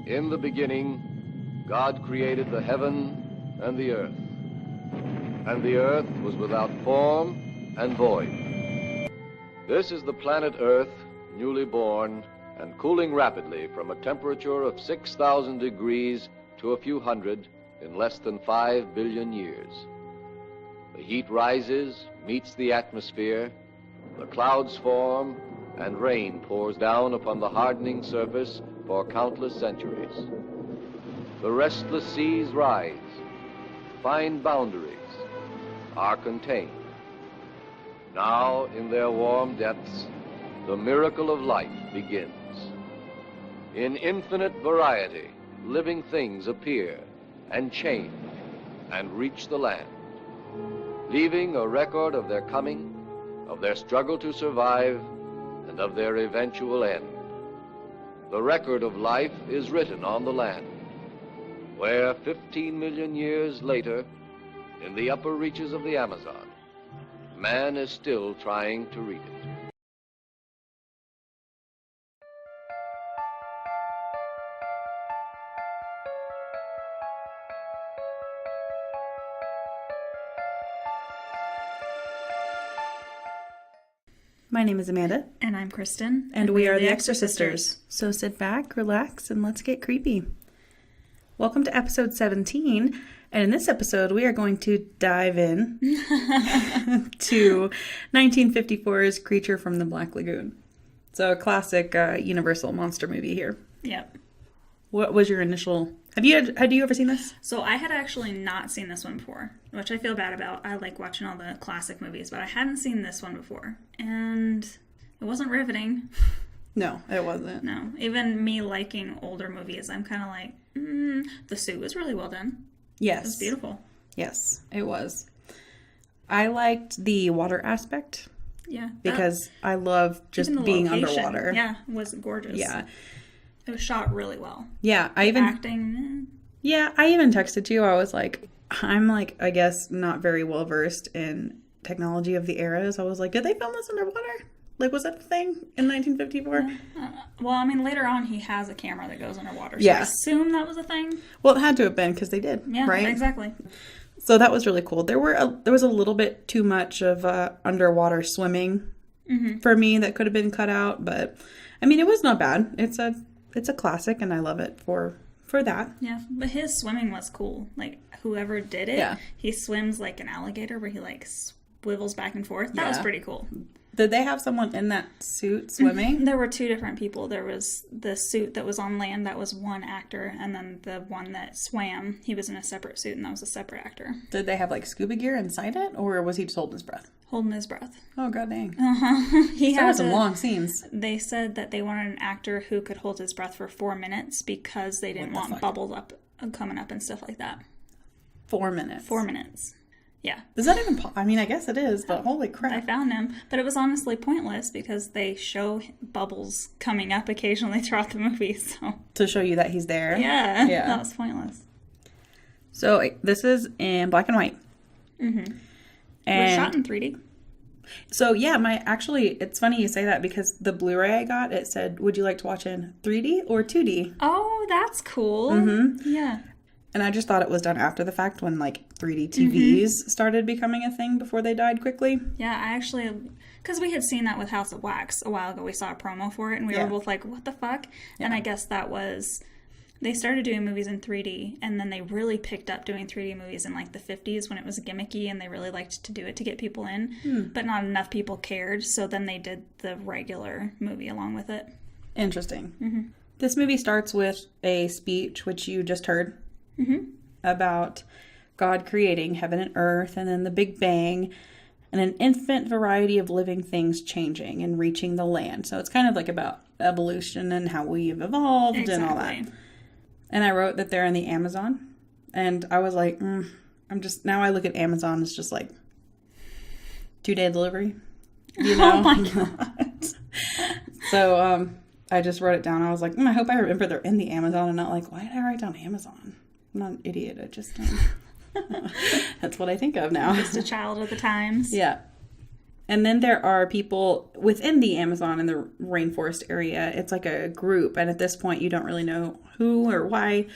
In the beginning, God created the heaven and the earth. And the earth was without form and void. This is the planet Earth, newly born and cooling rapidly from a temperature of 6,000 degrees to a few hundred in less than 5 billion years. The heat rises, meets the atmosphere, the clouds form, and rain pours down upon the hardening surface for countless centuries. The restless seas rise, find boundaries, are contained. Now, in their warm depths, the miracle of life begins. In infinite variety, living things appear and change and reach the land, leaving a record of their coming, of their struggle to survive, and of their eventual end. The record of life is written on the land, where 15 million years later, in the upper reaches of the Amazon, man is still trying to read it. My name is Amanda. And I'm Kristin. And we are the Exorcisters. So sit back, relax, and let's get creepy. Welcome to episode 17. And in this episode, we are going to dive in to 1954's Creature from the Black Lagoon. So a classic Universal monster movie here. Yep. What was your initial... Had you ever seen this? So I had actually not seen this one before, which I feel bad about. I like watching all the classic movies, but I hadn't seen this one before. And it wasn't riveting. No, it wasn't. No. Even me liking older movies, I'm kind of like, the suit was really well done. Yes. It was beautiful. Yes, it was. I liked the water aspect. Yeah. Because I love just being underwater. Yeah, it was gorgeous. Yeah. It was shot really well. Yeah, Acting. Yeah, I even texted you. I was like, I'm like, I guess not very well versed in technology of the eras. I was like, did they film this underwater? Like, was that a thing in 1954? Well, I mean, later on he has a camera that goes underwater. So yeah. I assume that was a thing. Well, it had to have been because they did. Yeah, right? Exactly. So that was really cool. There was a little bit too much of underwater swimming for me that could have been cut out, but I mean, it was not bad. It's a classic, and I love it for that. Yeah, but his swimming was cool. Like, whoever did it, he swims like an alligator where he, like, swivels back and forth. That was pretty cool. Did they have someone in that suit swimming? There were two different people. There was the suit that was on land, that was one actor, and then the one that swam, he was in a separate suit, and that was a separate actor. Did they have, like, scuba gear inside it, or was he just holding his breath? Holding his breath. Oh, god dang. He had some long scenes. They said that they wanted an actor who could hold his breath for 4 minutes because they didn't want bubbles coming up and stuff like that. 4 minutes? 4 minutes. Yeah. Is that even... I mean, I guess it is, but holy crap. I found him. But it was honestly pointless because they show bubbles coming up occasionally throughout the movie, so... To show you that he's there? Yeah. That was pointless. So, this is in black and white. Mm-hmm. And it was shot in 3D. So, yeah, it's funny you say that because the Blu-ray I got, it said, would you like to watch in 3D or 2D? Oh, that's cool. Mm-hmm. Yeah. And I just thought it was done after the fact when, like, 3D TVs started becoming a thing before they died quickly. Yeah, I actually... Because we had seen that with House of Wax a while ago. We saw a promo for it, and we were both like, what the fuck? Yeah. And I guess that was... They started doing movies in 3D, and then they really picked up doing 3D movies in, like, the 50s when it was gimmicky, and they really liked to do it to get people in. But not enough people cared, so then they did the regular movie along with it. Interesting. Mm-hmm. This movie starts with a speech, which you just heard, about God creating heaven and earth, and then the Big Bang, and an infinite variety of living things changing and reaching the land. So it's kind of like about evolution and how we've evolved and all that. And I wrote that they're in the Amazon. And I was like, now I look at Amazon as just like 2-day delivery. You know? Oh my God. So I just wrote it down. I was like, I hope I remember they're in the Amazon and not like, why did I write down Amazon? I'm not an idiot. I just, that's what I think of now. Just a child of the times. Yeah. And then there are people within the Amazon and the rainforest area. It's like a group. And at this point, you don't really know who or why.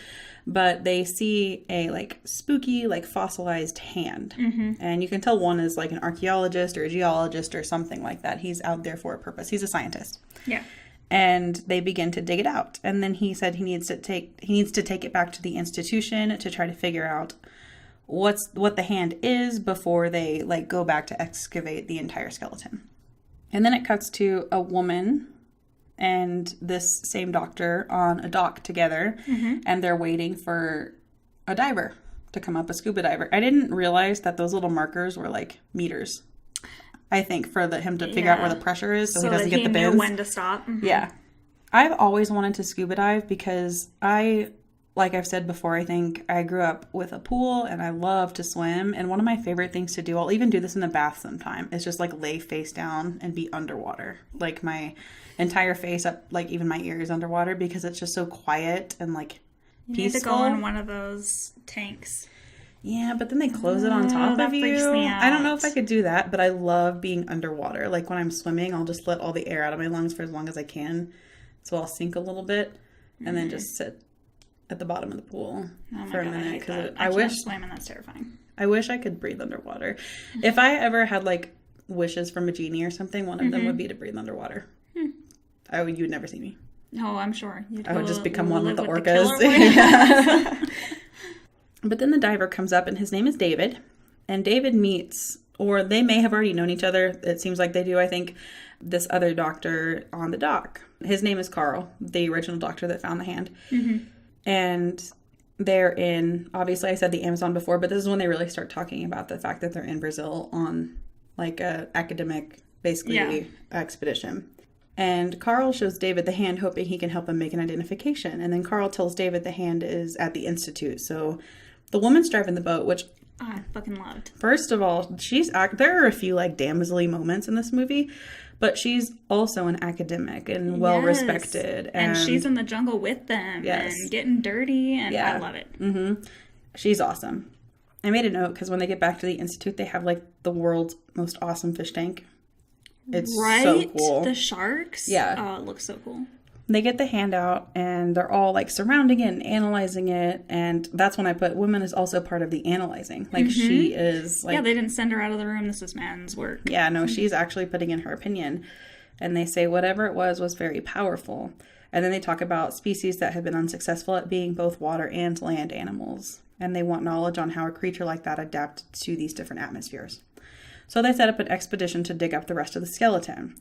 But they see a like spooky, like fossilized hand. And you can tell one is like an archaeologist or a geologist or something like that. He's out there for a purpose. He's a scientist. Yeah. And they begin to dig it out. And then he said he needs to take it back to the institution to try to figure out what the hand is before they like go back to excavate the entire skeleton. And then it cuts to a woman and this same doctor on a dock together, and they're waiting for a diver to come up, a scuba diver. I didn't realize that those little markers were like meters. I think for him to figure out where the pressure is, so he doesn't get the bends. Knew when to stop. Yeah, I've always wanted to scuba dive because like I've said before, I think I grew up with a pool and I love to swim. And one of my favorite things to do, I'll even do this in the bath sometime, is just like lay face down and be underwater. Like my entire face up, like even my ears underwater, because it's just so quiet and like peaceful. You need to go in one of those tanks. Yeah, but then they close it on top of you. Freaks me out. I don't know if I could do that, but I love being underwater. Like when I'm swimming, I'll just let all the air out of my lungs for as long as I can. So I'll sink a little bit and then just sit at the bottom of the pool for a minute. Because I can't swim, and that's terrifying. I wish I could breathe underwater. If I ever had like wishes from a genie or something, one of them would be to breathe underwater. You would never see me. Oh, I'm sure. I would just become one with the orcas. But then the diver comes up, and his name is David. And David meets, or they may have already known each other. It seems like they do, I think, this other doctor on the dock. His name is Carl, the original doctor that found the hand. And they're in, obviously I said the Amazon before, but this is when they really start talking about the fact that they're in Brazil on like a academic, basically, expedition. And Carl shows David the hand, hoping he can help him make an identification. And then Carl tells David the hand is at the Institute. So the woman's driving the boat, which I fucking loved. First of all, there are a few like damsel-y moments in this movie, but she's also an academic and well-respected. And she's in the jungle with them and getting dirty, and I love it. She's awesome. I made a note because when they get back to the Institute, they have like the world's most awesome fish tank. It's so cool. The sharks? Yeah. Oh, it looks so cool. They get the hand out and they're all like surrounding it and analyzing it. And that's when I put woman is also part of the analyzing. Like she is like... Yeah, they didn't send her out of the room. This is man's work. Yeah, no, she's actually putting in her opinion. And they say whatever it was very powerful. And then they talk about species that have been unsuccessful at being both water and land animals. And they want knowledge on how a creature like that adapted to these different atmospheres. So they set up an expedition to dig up the rest of the skeleton.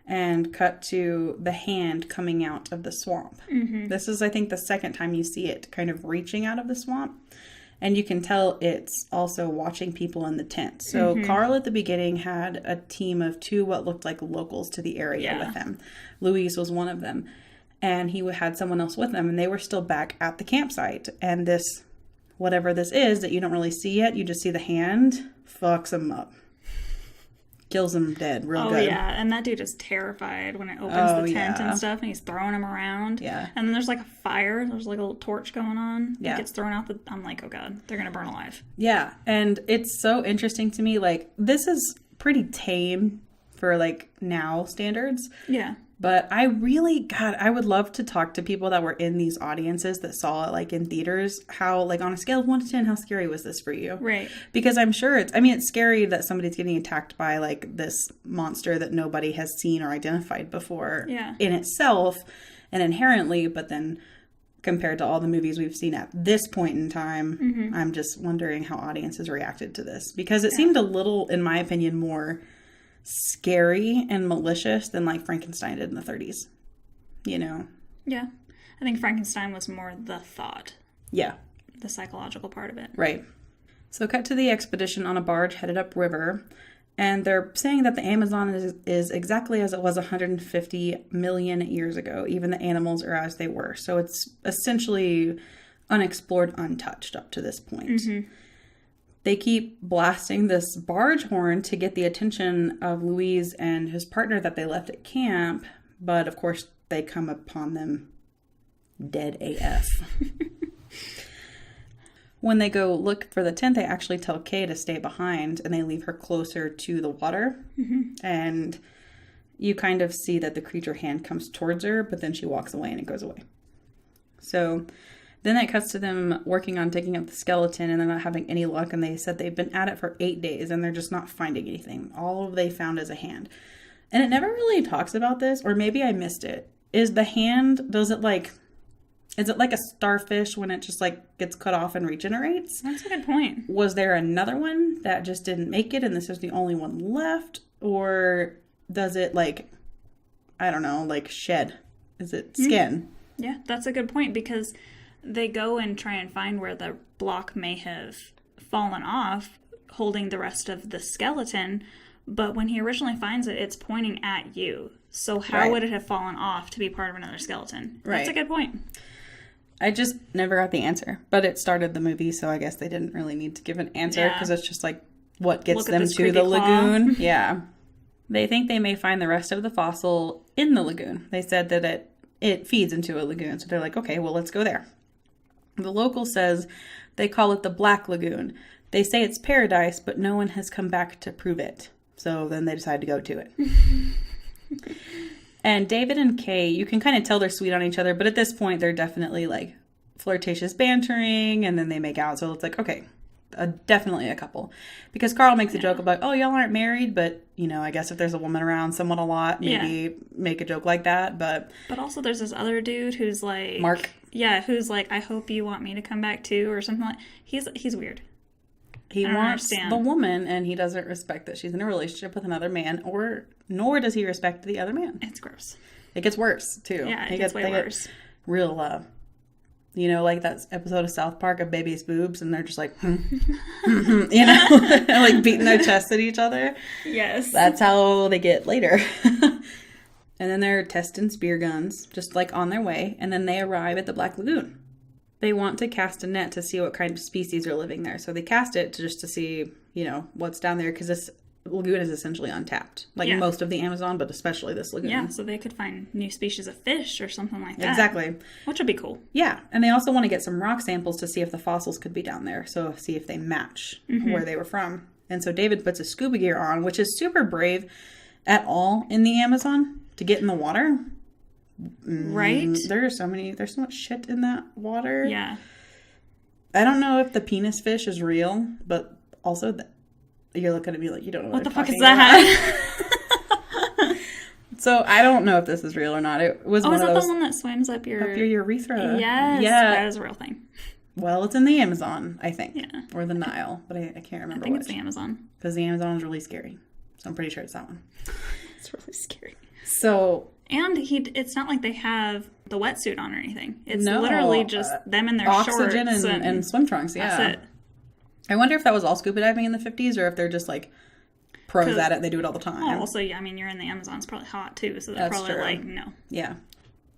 And cut to the hand coming out of the swamp. This is, I think, the second time you see it kind of reaching out of the swamp. And you can tell it's also watching people in the tent. So Carl at the beginning had a team of 2 what looked like locals to the area with him. Louise was one of them. And he had someone else with them. And they were still back at the campsite. And this, whatever this is that you don't really see yet, you just see the hand, fucks him up. Kills him dead real good. Oh, yeah. And that dude is terrified when it opens the tent and stuff, and he's throwing him around. Yeah. And then there's like a fire. There's like a little torch going on. Yeah. It gets thrown out. I'm like, oh, God, they're going to burn alive. Yeah. And it's so interesting to me. Like, this is pretty tame for, like, now standards. Yeah. But I would love to talk to people that were in these audiences that saw it, like, in theaters. How, like, on a scale of 1 to 10, how scary was this for you? Right. Because I'm sure it's scary that somebody's getting attacked by, like, this monster that nobody has seen or identified before in itself and inherently. But then compared to all the movies we've seen at this point in time, I'm just wondering how audiences reacted to this. Because it seemed a little, in my opinion, more scary and malicious than like Frankenstein did in the 30s, you know? Yeah. I think Frankenstein was more the thought. Yeah. The psychological part of it. Right. So cut to the expedition on a barge headed upriver, and they're saying that the Amazon is exactly as it was 150 million years ago. Even the animals are as they were. So it's essentially unexplored, untouched up to this point. They keep blasting this barge horn to get the attention of Louise and his partner that they left at camp. But, of course, they come upon them dead AF. When they go look for the tent, they actually tell Kay to stay behind, and they leave her closer to the water. And you kind of see that the creature hand comes towards her, but then she walks away and it goes away. So then that cuts to them working on digging up the skeleton, and they're not having any luck. And they said they've been at it for 8 days and they're just not finding anything. All they found is a hand. And it never really talks about this, or maybe I missed it. Is the hand, is it like a starfish when it just like gets cut off and regenerates? That's a good point. Was there another one that just didn't make it and this is the only one left? Or does it like, I don't know, like shed? Is it skin? Yeah, that's a good point, because they go and try and find where the block may have fallen off, holding the rest of the skeleton. But when he originally finds it, it's pointing at you. So how would it have fallen off to be part of another skeleton? Right. That's a good point. I just never got the answer. But it started the movie, so I guess they didn't really need to give an answer, because it's just like what gets them to the lagoon. Yeah. They think they may find the rest of the fossil in the lagoon. They said that it feeds into a lagoon. So they're like, okay, well, let's go there. The local says they call it the Black Lagoon. They say it's paradise, but no one has come back to prove it. So then they decide to go to it. And David and Kay, you can kind of tell they're sweet on each other, but at this point they're definitely like flirtatious bantering, and then they make out. So it's like, okay, definitely a couple. Because Carl makes a joke about, oh, y'all aren't married, but, you know, I guess if there's a woman around somewhat a lot, maybe make a joke like that. But also there's this other dude who's like... Mark. Yeah, who's like, I hope you want me to come back too, or something like... He's weird. He wants the woman, and he doesn't respect that she's in a relationship with another man, nor does he respect the other man. It's gross. It gets worse, too. Yeah, it gets way worse. Real, you know, like that episode of South Park of baby's boobs, and they're just like, you know, like beating their chests at each other. Yes. That's how they get later. And then they're testing spear guns, just like on their way, and then they arrive at the Black Lagoon. They want to cast a net to see what kind of species are living there. So they cast it to see, you know, what's down there, because this lagoon is essentially untapped. Like most of the Amazon, but especially this lagoon. Yeah, so they could find new species of fish or something like that. Exactly. Which would be cool. Yeah, and they also want to get some rock samples to see if the fossils could be down there. So see if they match where they were from. And so David puts his scuba gear on, which is super brave at all in the Amazon to get in the water. Right? There's so much shit in that water. Yeah. I don't know if the penis fish is real, but also you're looking at me like you don't know what the fuck is that? So I don't know if this is real or not. It was one of those. Is that the one that swims up your urethra? Yes. Yeah. That is a real thing. Well, it's in the Amazon, I think. Yeah. Or the Nile, but I can't remember which. I think it's the Amazon. Because the Amazon is really scary. So I'm pretty sure it's that one. It's really scary. So... And it's not like they have the wetsuit on or anything. It's literally just them in their oxygen shorts. and swim trunks, yeah. That's it. I wonder if that was all scuba diving in the 50s, or if they're just like pros at it. They do it all the time. Oh, also, yeah, I mean, you're in the Amazon. It's probably hot, too. So they're probably true. like, no. Yeah.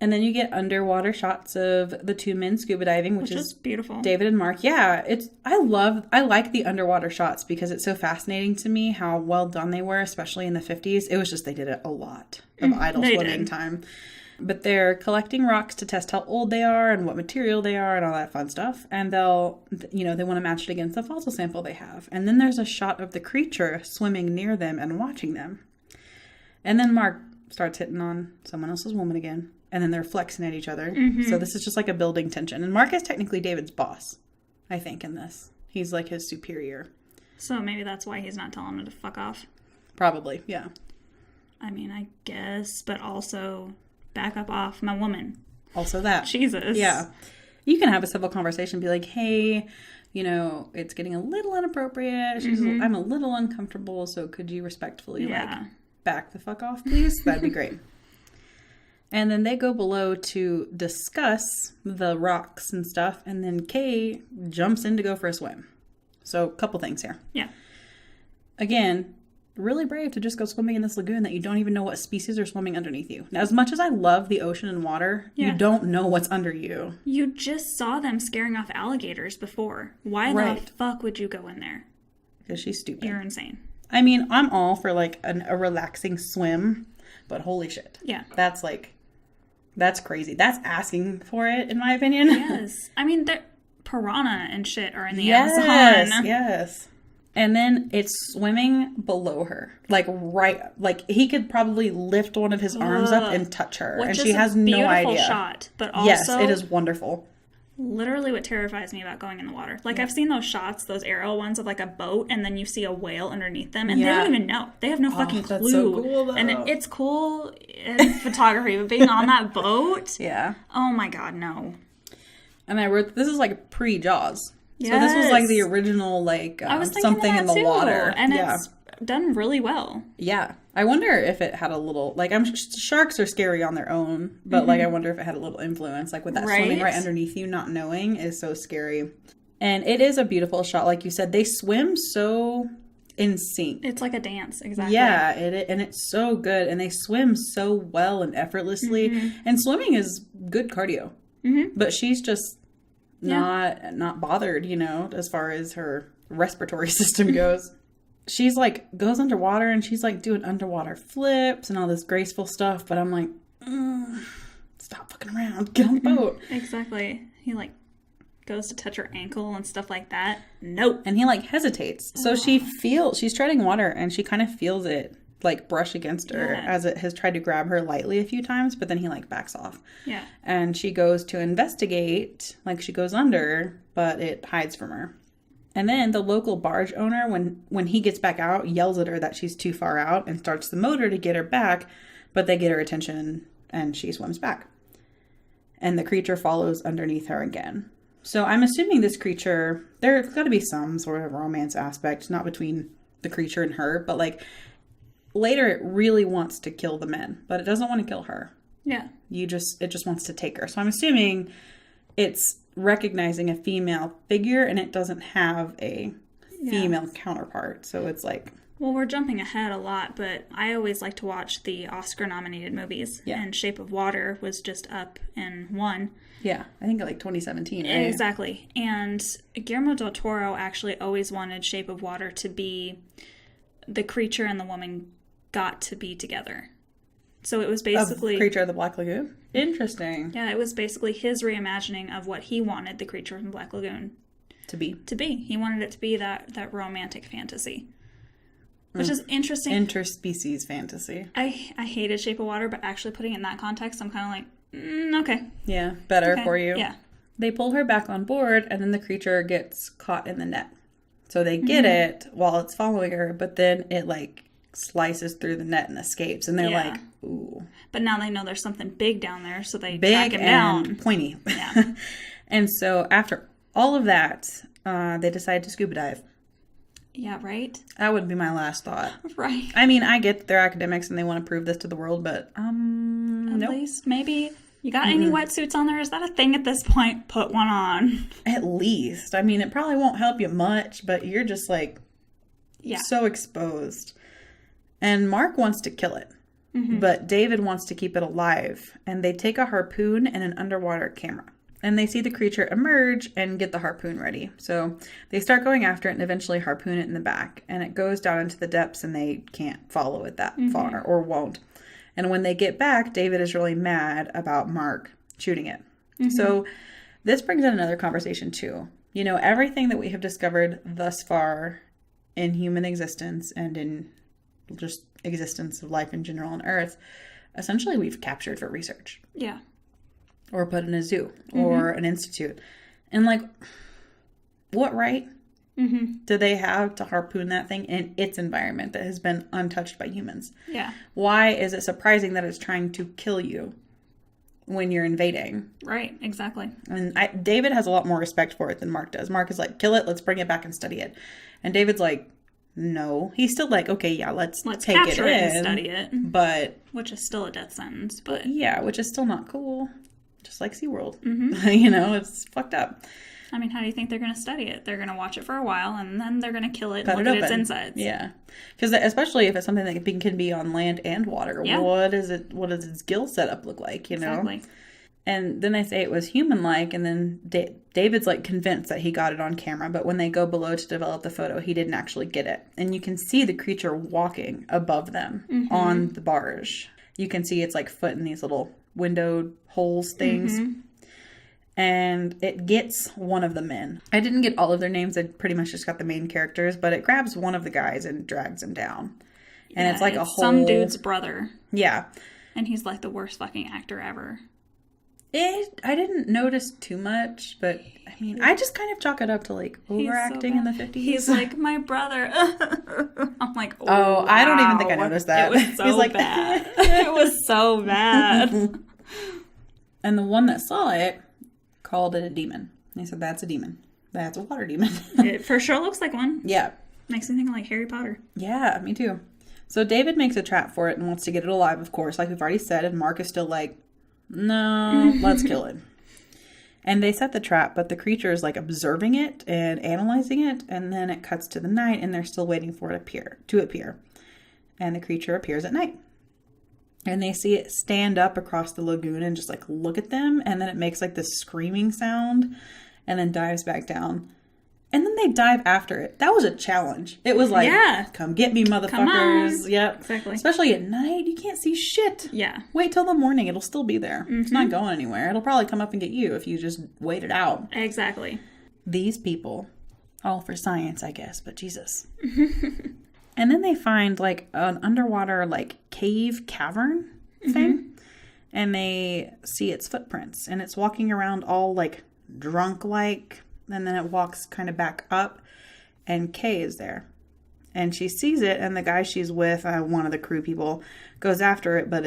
And then you get underwater shots of the two men scuba diving, which is beautiful. David and Mark. Yeah, I like the underwater shots because it's so fascinating to me how well done they were, especially in the 50s. It was just they did it a lot of idle swimming time. But they're collecting rocks to test how old they are and what material they are and all that fun stuff. And they want to match it against the fossil sample they have. And then there's a shot of the creature swimming near them and watching them. And then Mark starts hitting on someone else's woman again. And then they're flexing at each other. Mm-hmm. So this is just like a building tension. And Mark is technically David's boss, I think, in this. He's like his superior. So maybe that's why he's not telling him to fuck off. Probably, yeah. I mean, I guess. But also, back up off my woman. Also that. Jesus. Yeah. You can have a civil conversation. Be like, hey, it's getting a little inappropriate. I'm a little uncomfortable. So could you respectfully, back the fuck off, please? That'd be great. And then they go below to discuss the rocks and stuff. And then Kay jumps in to go for a swim. So a couple things here. Yeah. Again, really brave to just go swimming in this lagoon that you don't even know what species are swimming underneath you. Now, as much as I love the ocean and water, you don't know what's under you. You just saw them scaring off alligators before. Why the fuck would you go in there? Because she's stupid. You're insane. I mean, I'm all for like a relaxing swim, but holy shit. Yeah. That's crazy. That's asking for it, in my opinion. Yes. I mean, piranha and shit are in the Yes, Amazon. yes. And then it's swimming below her. Like, he could probably lift one of his arms up and touch her. Which and is she has no idea. Beautiful shot, but also... Yes, it is wonderful. Literally what terrifies me about going in the water. Like, I've seen those shots, those aerial ones of, like, a boat, and then you see a whale underneath them, and they don't even know. They have no fucking clue. That's so cool, though. And it's cool in photography, but being on that boat... Yeah. Oh, my God, no. And I wrote, this is, like, pre-Jaws. Yes. So this was, like, the original, like, I was something in the too. water. And it's done really well. Yeah. I wonder if it had a little, like, sharks are scary on their own, but, like, I wonder if it had a little influence, like, with that swimming right underneath you, not knowing is so scary. And it is a beautiful shot. Like you said, they swim so in sync. It's like a dance, exactly. Yeah, and it's so good. And they swim so well and effortlessly. And swimming is good cardio. But she's just not bothered, you know, as far as her respiratory system goes. She's like, goes underwater and she's like doing underwater flips and all this graceful stuff. But I'm like, stop fucking around. Get on the boat. Exactly. He like goes to touch her ankle and stuff like that. Nope. And he like hesitates. So she's treading water and she kind of feels it like brush against her as it has tried to grab her lightly a few times. But then he like backs off. Yeah. And she goes to investigate. Like she goes under, but it hides from her. And then the local barge owner, when he gets back out, yells at her that she's too far out and starts the motor to get her back, but they get her attention and she swims back. And the creature follows underneath her again. So I'm assuming this creature, there's got to be some sort of romance aspect, not between the creature and her, but like later it really wants to kill the men, but it doesn't want to kill her. Yeah. It just wants to take her. So I'm assuming it's recognizing a female figure and it doesn't have a female counterpart. So it's like... Well, we're jumping ahead a lot, but I always like to watch the Oscar-nominated movies. Yeah. And Shape of Water was just up and won. Yeah, I think like 2017, right? Exactly. And Guillermo del Toro actually always wanted Shape of Water to be the creature and the woman got to be together. So it was basically... Creature of the Black Lagoon? Interesting. Yeah, it was basically his reimagining of what he wanted the creature from Black Lagoon to be. He wanted it to be that romantic fantasy. Which is interesting. Interspecies fantasy. I hated Shape of Water, but actually putting it in that context, I'm kind of like, okay. Yeah, better for you. Yeah. They pull her back on board, and then the creature gets caught in the net. So they get it while it's following her, but then it like slices through the net and escapes, and they're like, ooh. But now they know there's something big down there, so they track him down. Pointy. Yeah. And so after all of that, they decide to scuba dive. Yeah, right? That would be my last thought. Right. I mean, I get they're academics and they want to prove this to the world, but At least maybe you got any wetsuits on there? Is that a thing at this point? Put one on. At least. I mean, it probably won't help you much, but you're just like so exposed. And Mark wants to kill it, but David wants to keep it alive. And they take a harpoon and an underwater camera. And they see the creature emerge and get the harpoon ready. So they start going after it and eventually harpoon it in the back. And it goes down into the depths and they can't follow it that far or won't. And when they get back, David is really mad about Mark shooting it. So this brings in another conversation too. You know, everything that we have discovered thus far in human existence and in just existence of life in general on Earth, essentially we've captured for research. Yeah. Or put in a zoo or an institute. And like, what right do they have to harpoon that thing in its environment that has been untouched by humans? Yeah. Why is it surprising that it's trying to kill you when you're invading? Right, exactly. And David has a lot more respect for it than Mark does. Mark is like, kill it, let's bring it back and study it. And David's like, no. He's still like, okay, yeah, let's take capture it in and study it. But which is still a death sentence, but yeah, which is still not cool. Just like SeaWorld. You know, it's fucked up. I mean, how do you think they're going to study it? They're going to watch it for a while, and then they're going to kill it and look at its insides. Yeah. Because especially if it's something that can be on land and water. Yeah. What does its gill setup look like, you know? Exactly. And then they say it was human-like, and then David's, like, convinced that he got it on camera. But when they go below to develop the photo, he didn't actually get it. And you can see the creature walking above them on the barge. You can see its, like, foot in these little windowed holes things. and it gets one of the men. I didn't get all of their names. I pretty much just got the main characters, but it grabs one of the guys and drags him down. And it's like a whole... some dude's brother. Yeah. And he's like the worst fucking actor ever. I didn't notice too much, but I mean, I just kind of chalk it up to like overacting so in the 50s. He's like, my brother. I'm like, oh, wow. I don't even think I noticed that. It was so bad. It was so bad. And the one that saw it called it a demon. They said, that's a demon. That's a water demon. It for sure looks like one. Yeah. Makes me think of like Harry Potter. Yeah, me too. So David makes a trap for it and wants to get it alive, of course, like we've already said. And Mark is still like, no, let's kill it. And they set the trap, but the creature is like observing it and analyzing it. And then it cuts to the night and they're still waiting for it to appear. And the creature appears at night. And they see it stand up across the lagoon and just like look at them. And then it makes like this screaming sound and then dives back down. And then they dive after it. That was a challenge. It was like, come get me, motherfuckers. Come on. Yep. Exactly. Especially at night. You can't see shit. Yeah. Wait till the morning. It'll still be there. Mm-hmm. It's not going anywhere. It'll probably come up and get you if you just wait it out. Exactly. These people, all for science, I guess, but Jesus. And then they find like an underwater like cave cavern thing. And they see its footprints. And it's walking around all like drunk like. And then it walks kind of back up, and Kay is there. And she sees it, and the guy she's with, one of the crew people, goes after it, but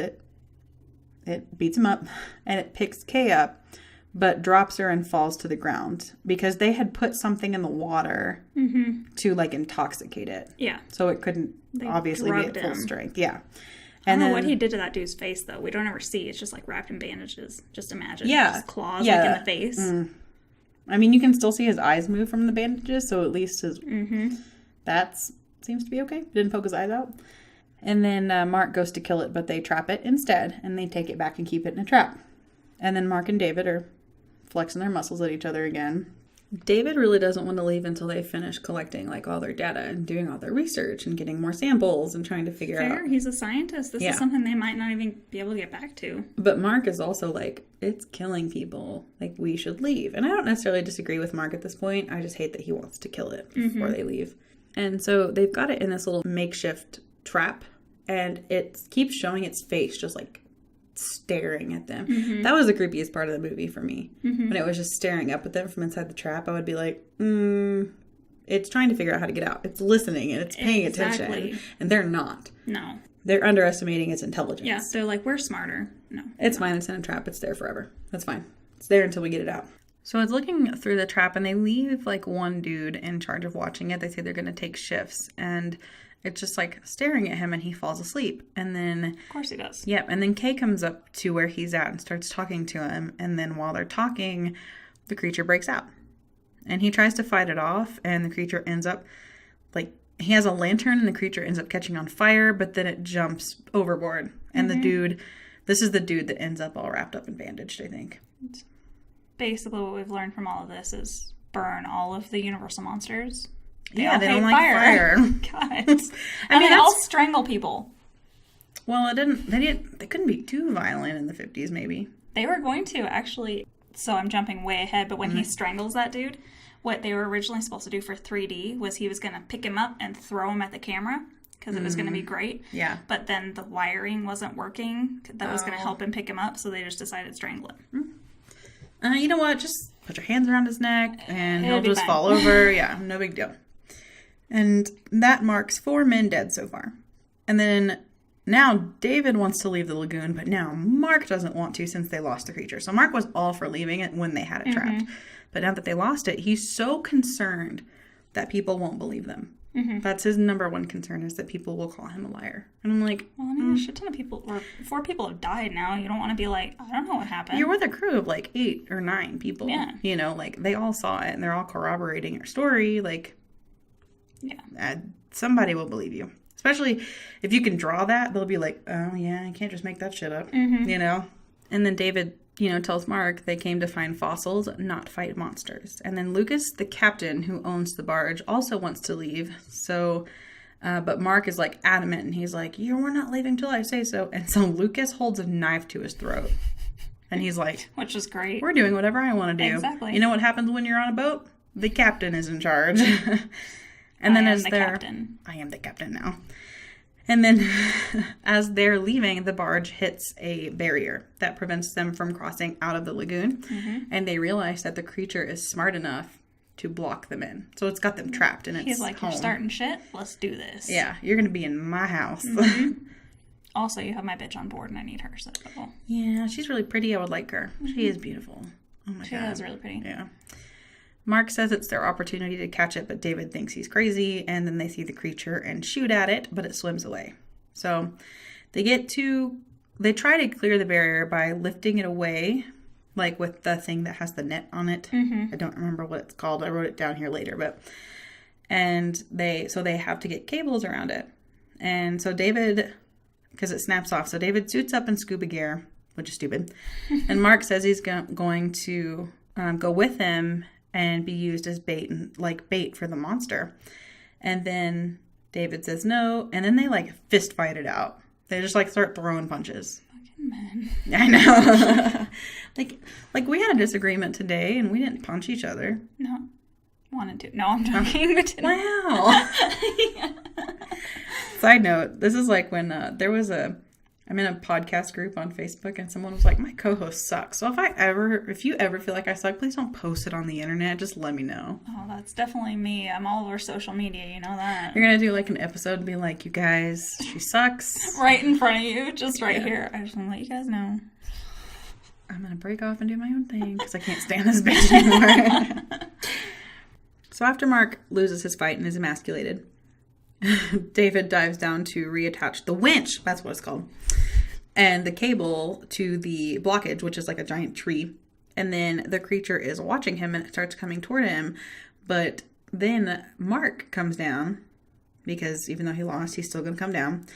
it beats him up, and it picks Kay up, but drops her and falls to the ground. Because they had put something in the water to, like, intoxicate it. Yeah. So it couldn't obviously be at full strength. Yeah. And I don't know what he did to that dude's face, though. We don't ever see. It's just, like, wrapped in bandages. Just imagine. Yeah. Just claws, like, in the face. I mean, you can still see his eyes move from the bandages, so at least his... That seems to be okay. Didn't poke his eyes out. And then Mark goes to kill it, but they trap it instead, and they take it back and keep it in a trap. And then Mark and David are flexing their muscles at each other again. David really doesn't want to leave until they finish collecting like all their data and doing all their research and getting more samples and trying to figure out. He's a scientist. This is something they might not even be able to get back to. But Mark is also like, it's killing people. Like, we should leave. And I don't necessarily disagree with Mark at this point. I just hate that he wants to kill it before they leave. And so they've got it in this little makeshift trap. And it keeps showing its face just like staring at them. That was the creepiest part of the movie for me. When it was just staring up at them from inside the trap, I would be like, it's trying to figure out how to get out. It's listening and it's paying attention. And they're not. No. They're underestimating its intelligence. Yeah, they're like, we're smarter. No. It's fine. It's in a trap. It's there forever. That's fine. It's there until we get it out. So it's looking through the trap and they leave like one dude in charge of watching it. They say they're going to take shifts and it's just like staring at him and he falls asleep. And then... Of course he does. Yep. And then Kay comes up to where he's at and starts talking to him. And then while they're talking, the creature breaks out. And he tries to fight it off. And the creature ends up like... He has a lantern and the creature ends up catching on fire. But then it jumps overboard. And the dude... This is the dude that ends up all wrapped up and bandaged, I think. Basically what we've learned from all of this is burn all of the Universal monsters. They don't like fire. God. I mean, I'll strangle people. Well, they couldn't be too violent in the 50s, maybe. They were going to, actually. So I'm jumping way ahead, but when he strangles that dude, what they were originally supposed to do for 3D was he was going to pick him up and throw him at the camera because it was going to be great. Yeah. But then the wiring wasn't working that was going to help him pick him up, so they just decided to strangle him. You know what? Just put your hands around his neck and he'll just fall over. Yeah, no big deal. And that marks 4 men dead so far. And then now David wants to leave the lagoon, but now Mark doesn't want to since they lost the creature. So Mark was all for leaving it when they had it trapped. But now that they lost it, he's so concerned that people won't believe them. That's his number one concern, is that people will call him a liar. And I'm like... Well, I mean, a shit ton of people, or 4 people have died now. You don't want to be like, I don't know what happened. You're with a crew of like 8 or 9 people. Yeah. You know, like they all saw it and they're all corroborating your story. Like... Yeah. Somebody will believe you. Especially if you can draw that, they'll be like, oh, yeah, I can't just make that shit up. You know? And then David, tells Mark they came to find fossils, not fight monsters. And then Lucas, the captain who owns the barge, also wants to leave. So, but Mark is like adamant and he's like, we're not leaving till I say so. And so Lucas holds a knife to his throat. And he's like, which is great. We're doing whatever I want to do. Exactly. You know what happens when you're on a boat? The captain is in charge. And then as they're... captain. I am the captain now. And then as they're leaving, the barge hits a barrier that prevents them from crossing out of the lagoon. Mm-hmm. And they realize that the creature is smart enough to block them in. So it's got them trapped in its He's like, home. You're starting shit? Let's do this. Yeah, you're going to be in my house. Mm-hmm. Also, you have my bitch on board and I need her. So. Yeah, she's really pretty. I would like her. Mm-hmm. She is beautiful. Oh my God. She is really pretty. Yeah. Mark says it's their opportunity to catch it, but David thinks he's crazy, and then they see the creature and shoot at it, but it swims away. So they try to clear the barrier by lifting it away, like with the thing that has the net on it. Mm-hmm. I don't remember what it's called. I wrote it down here later, and they have to get cables around it. And so David, because it snaps off, so David suits up in scuba gear, which is stupid. And Mark says he's going to go with him and be used as bait for the monster. And then David says no, and then they fist fight it out. They just start throwing punches. Fucking men. I know. like we had a disagreement today and we didn't punch each other. No. Wanted to. No, I'm joking. We didn't. Wow. Yeah. Side note, this is like when I'm in a podcast group on Facebook and someone was like, my co-host sucks. So if you ever feel like I suck, please don't post it on the internet. Just let me know. Oh, that's definitely me. I'm all over social media. You know that. You're going to do an episode and be like, you guys, she sucks. Right in front of you. Just right here. I just want to let you guys know. I'm going to break off and do my own thing because I can't stand this bitch anymore. So after Mark loses his fight and is emasculated, David dives down to reattach the winch, that's what it's called, and the cable to the blockage, which is like a giant tree. And then the creature is watching him and it starts coming toward him. But then Mark comes down, because even though he lost, he's still going to come down.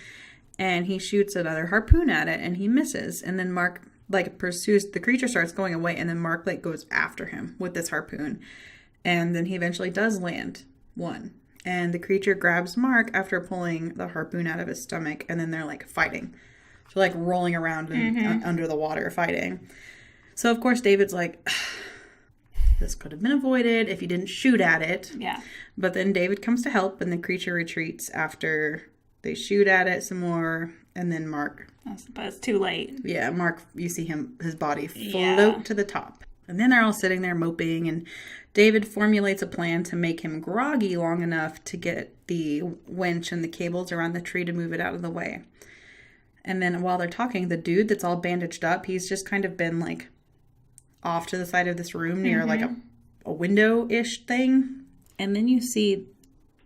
And he shoots another harpoon at it and he misses. And then Mark pursues, the creature starts going away, and then Mark goes after him with this harpoon. And then he eventually does land one. And the creature grabs Mark after pulling the harpoon out of his stomach, and then they're fighting. So rolling around under the water fighting. So of course David's like, this could have been avoided if you didn't shoot at it. Yeah. But then David comes to help, and the creature retreats after they shoot at it some more, and then Mark. But it's too late. Yeah, Mark, you see his body float to the top. And then they're all sitting there moping, and David formulates a plan to make him groggy long enough to get the winch and the cables around the tree to move it out of the way. And then while they're talking, the dude that's all bandaged up, he's just kind of been off to the side of this room near a window-ish thing. And then you see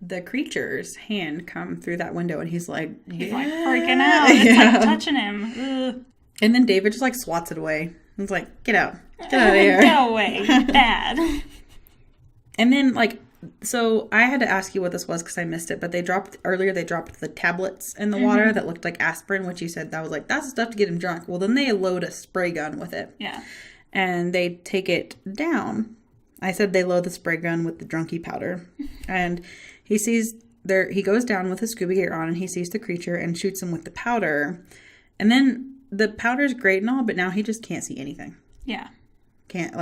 the creature's hand come through that window, and he's freaking out. It's touching him. Ugh. And then David just swats it away. He's like, get out. Get out of here. Get away. Bad. And then, so I had to ask you what this was because I missed it, but they dropped the tablets in the water that looked like aspirin, which you said that was that's the stuff to get him drunk. Well, then they load a spray gun with it. Yeah. And they take it down. I said they load the spray gun with the drunkie powder. And he goes down with his scuba gear on, and he sees the creature and shoots him with the powder. And then the powder's great and all, but now he just can't see anything. Yeah. Can't,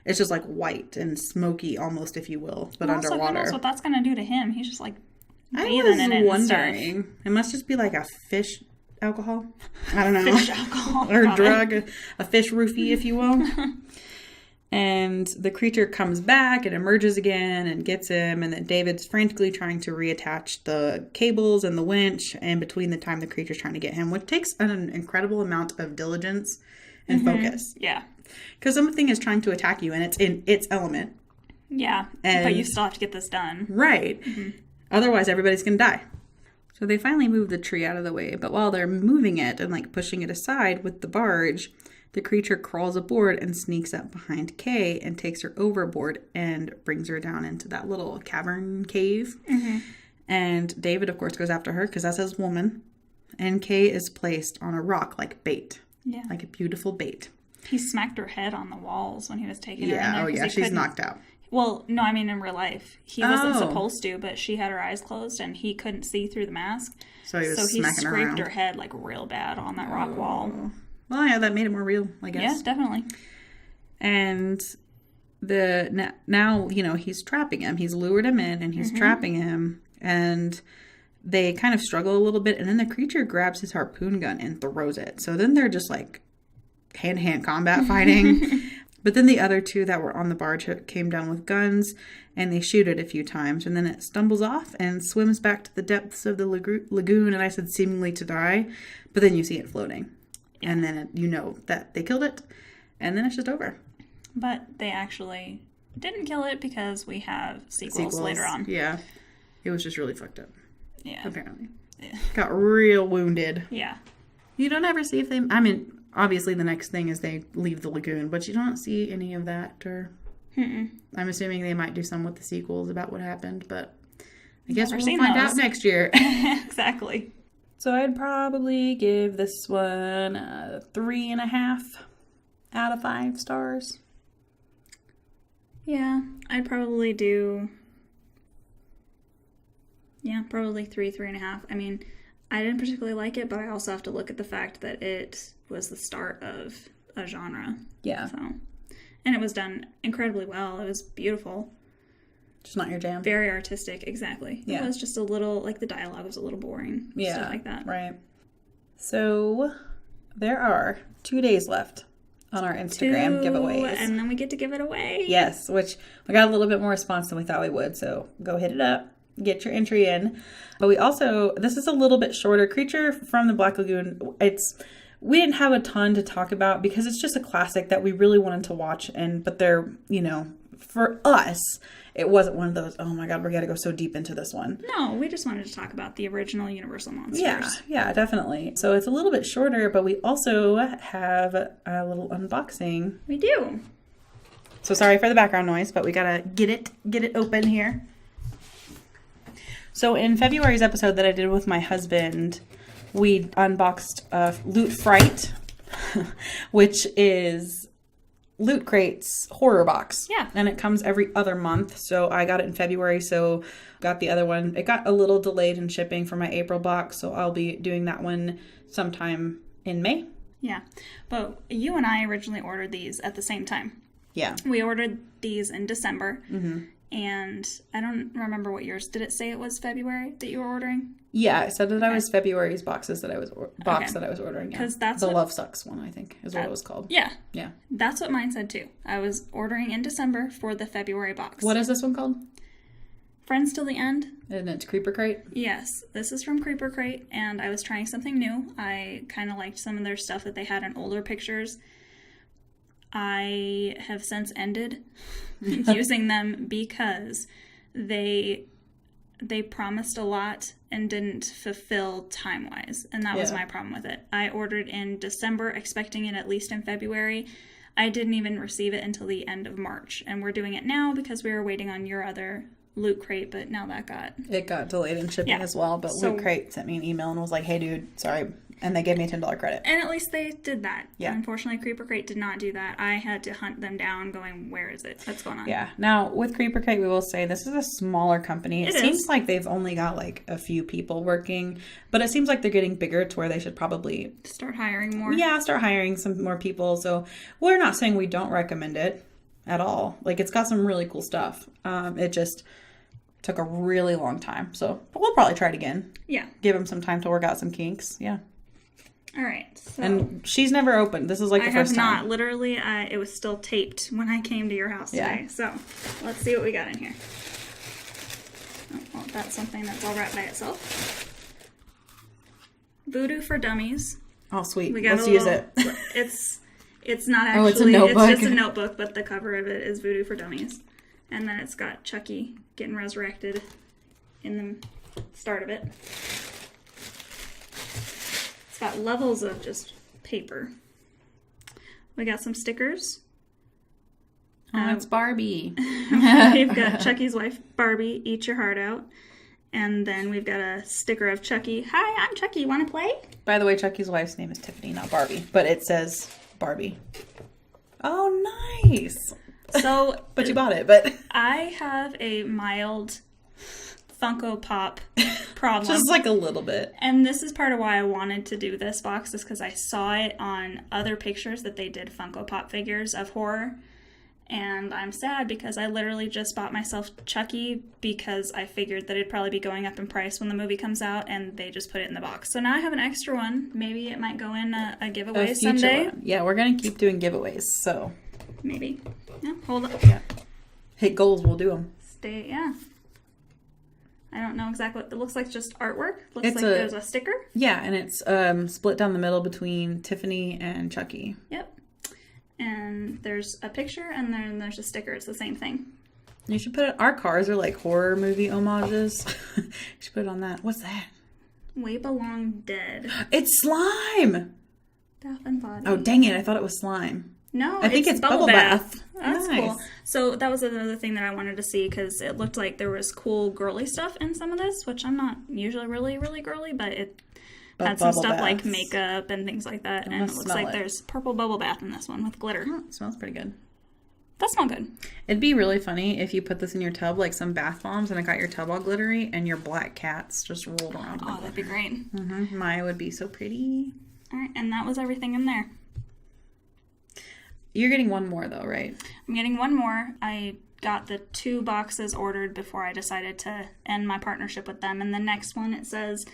it's just white and smoky almost, if you will, but underwater. Also, who knows what that's going to do to him? He's just bathing in it wondering. And stuff. It must just be a fish alcohol. I don't know. Fish alcohol. Or drug, a fish roofie, if you will. And the creature comes back and emerges again and gets him. And then David's frantically trying to reattach the cables and the winch. And between the time the creature's trying to get him, which takes an incredible amount of diligence and focus. Yeah. Because something is trying to attack you and it's in its element. Yeah. But you still have to get this done. Right. Mm-hmm. Otherwise, everybody's going to die. So they finally move the tree out of the way. But while they're moving it and pushing it aside with the barge, the creature crawls aboard and sneaks up behind Kay and takes her overboard and brings her down into that little cavern cave. Mm-hmm. And David, of course, goes after her because that's his woman. And Kay is placed on a rock like bait. Yeah. Like a beautiful bait. He smacked her head on the walls when he was taking her in there. Oh, yeah. She's knocked out. Well, no, I mean in real life. He wasn't supposed to, but she had her eyes closed and he couldn't see through the mask. So he was smacking her around. scraped her head real bad on that rock wall. Well, yeah, that made it more real, I guess. Yeah, definitely. And now, he's trapping him. He's lured him in and he's trapping him. And they kind of struggle a little bit. And then the creature grabs his harpoon gun and throws it. So then they're just like hand-to-hand combat fighting. But then the other two that were on the barge came down with guns and they shoot it a few times. And then it stumbles off and swims back to the depths of the lagoon. And I said seemingly to die. But then you see it floating. Yeah. And then you know that they killed it. And then it's just over. But they actually didn't kill it because we have sequels later on. Yeah. It was just really fucked up. Yeah. Apparently. Yeah. Got real wounded. Yeah. You don't ever see if they... I mean, obviously the next thing is they leave the lagoon, but you don't see any of that. Or I'm assuming they might do some with the sequels about what happened, but I guess we'll find out next year. Exactly. So I'd probably give this one a 3.5 out of 5 stars. Yeah, I'd probably do... Yeah, probably 3.5. I mean, I didn't particularly like it, but I also have to look at the fact that it was the start of a genre. Yeah. So, and it was done incredibly well. It was beautiful. Just not your jam. Very artistic, exactly. Yeah. It was just a little, like the dialogue was a little boring. Yeah. Stuff like that. Right. So, there are 2 days left on our Instagram giveaways. And then we get to give it away. Yes, which we got a little bit more response than we thought we would. So, go hit it up. Get your entry in. But we also, this is a little bit shorter. Creature from the Black Lagoon, we didn't have a ton to talk about because it's just a classic that we really wanted to watch. But they're, for us, it wasn't one of those, oh my God, we got to go so deep into this one. No, we just wanted to talk about the original Universal monsters. Yeah, definitely. So it's a little bit shorter, but we also have a little unboxing. We do. So sorry for the background noise, but we got to get it open here. So in February's episode that I did with my husband, we unboxed Loot Fright, which is Loot Crate's horror box. Yeah. And it comes every other month. So I got it in February, so got the other one. It got a little delayed in shipping for my April box, so I'll be doing that one sometime in May. Yeah. But you and I originally ordered these at the same time. Yeah. We ordered these in December. Mm-hmm. And I don't remember what yours. Did it say it was February that you were ordering? Yeah, it said that I was February's boxes that I was that I was ordering. Yeah. Because that's the Love Sucks one, I think, is what it was called. Yeah. Yeah. That's what mine said too. I was ordering in December for the February box. What is this one called? Friends Till the End. And it's Creeper Crate? Yes. This is from Creeper Crate, and I was trying something new. I kind of liked some of their stuff that they had in older pictures. I have since ended using them because they promised a lot and didn't fulfill time-wise, and that was my problem with it. I ordered in December, expecting it at least in February. I didn't even receive it until the end of March, and we're doing it now because we were waiting on your other Loot Crate, but now that got delayed in shipping as well. But Loot Crate sent me an email and was like, "Hey, dude, sorry." And they gave me a $10 credit. And at least they did that. Yeah. Unfortunately, Creeper Crate did not do that. I had to hunt them down going, where is it? What's going on? Yeah. Now, with Creeper Crate, we will say this is a smaller company. It seems like they've only got like a few people working. But it seems like they're getting bigger to where they should probably... start hiring more. Yeah, start hiring some more people. So we're not saying we don't recommend it at all. Like, it's got some really cool stuff. It just... took a really long time. So, but we'll probably try it again. Yeah. Give them some time to work out some kinks. Yeah. All right. So and she's never opened. This is like the first time. I have not. Literally, it was still taped when I came to your house today. So let's see what we got in here. Oh, well, that's something that's all wrapped by itself. Voodoo for Dummies. Oh, sweet. Let's use it. It's not actually. Oh, it's a notebook. It's just a notebook, but the cover of it is Voodoo for Dummies. And then it's got Chucky getting resurrected in the start of it. It's got levels of just paper. We got some stickers. Oh, it's Barbie. We've got Chucky's wife, Barbie, Eat Your Heart Out. And then we've got a sticker of Chucky. Hi, I'm Chucky. Want to play? By the way, Chucky's wife's name is Tiffany, not Barbie. But it says Barbie. Oh, nice. So, but you bought it, but... I have a mild Funko Pop problem. Just like a little bit. And this is part of why I wanted to do this box, is because I saw it on other pictures that they did Funko Pop figures of horror. And I'm sad because I literally just bought myself Chucky because I figured that it'd probably be going up in price when the movie comes out, and they just put it in the box. So now I have an extra one. Maybe it might go in a giveaway someday. One. Yeah, we're going to keep doing giveaways, so. Maybe. Yeah, hold up. Yeah. Hit goals, we'll do them. Yeah. I don't know exactly what it looks like. Just artwork. Looks like there's a sticker. Yeah, and it's split down the middle between Tiffany and Chucky. Yep. And there's a picture, and then there's a sticker. It's the same thing. You should put it. Our cars are like horror movie homages. You should put it on that. What's that? We Belong Dead. It's slime. Bath and Body. Oh, dang it. I thought it was slime. No, I think it's bubble bath. That's nice. cool. So that was another thing that I wanted to see, because it looked like there was cool girly stuff in some of this, which I'm not usually really, really girly, but it had some stuff like makeup and things like that. And it looks like there's purple bubble bath in this one with glitter. Oh, it smells pretty good. That smells good. It'd be really funny if you put this in your tub, like some bath bombs, and it got your tub all glittery, and your black cats just rolled around. Oh, that'd be great. Mm-hmm. Maya would be so pretty. All right, and that was everything in there. You're getting one more, though, right? I'm getting one more. I got the 2 boxes ordered before I decided to end my partnership with them. And the next one, it says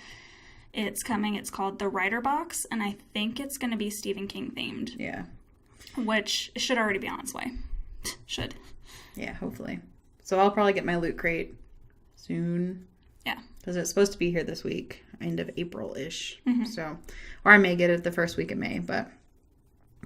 it's coming. It's called the Writer Box, and I think it's going to be Stephen King themed. Yeah. Which should already be on its way. Should. Yeah, hopefully. So I'll probably get my Loot Crate soon. Yeah. Because it's supposed to be here this week, end of April-ish. Mm-hmm. So, or I may get it the first week of May, but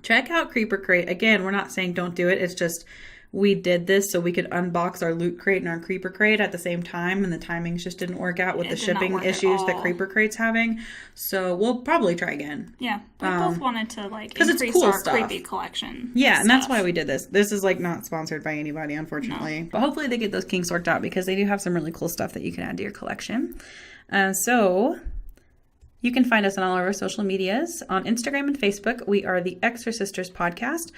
check out Creeper Crate. Again, we're not saying don't do it. It's just we did this so we could unbox our Loot Crate and our Creeper Crate at the same time, and the timings just didn't work out with the shipping issues that Creeper Crate's having. So we'll probably try again. Yeah, we both wanted to increase it's cool our stuff. creepy collection. Yeah, and that's why we did this. This is not sponsored by anybody, unfortunately. No. But hopefully they get those kinks worked out, because they do have some really cool stuff that you can add to your collection. So you can find us on all of our social medias. On Instagram and Facebook, we are the Exorcisters Podcast.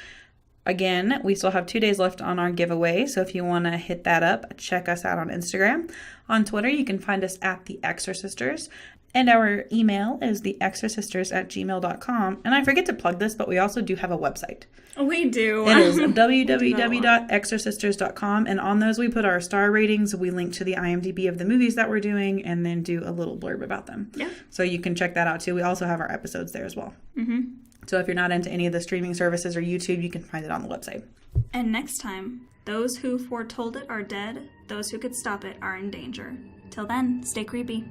Again, we still have 2 days left on our giveaway, so if you want to hit that up, check us out on Instagram. On Twitter, you can find us at The Exorcisters, and our email is theexorcisters@gmail.com. And I forget to plug this, but we also do have a website. We do. It is www.exorcisters.com, and on those we put our star ratings, we link to the IMDb of the movies that we're doing, and then do a little blurb about them. Yeah. So you can check that out too. We also have our episodes there as well. Mm-hmm. So if you're not into any of the streaming services or YouTube, you can find it on the website. And next time, those who foretold it are dead. Those who could stop it are in danger. Till then, stay creepy.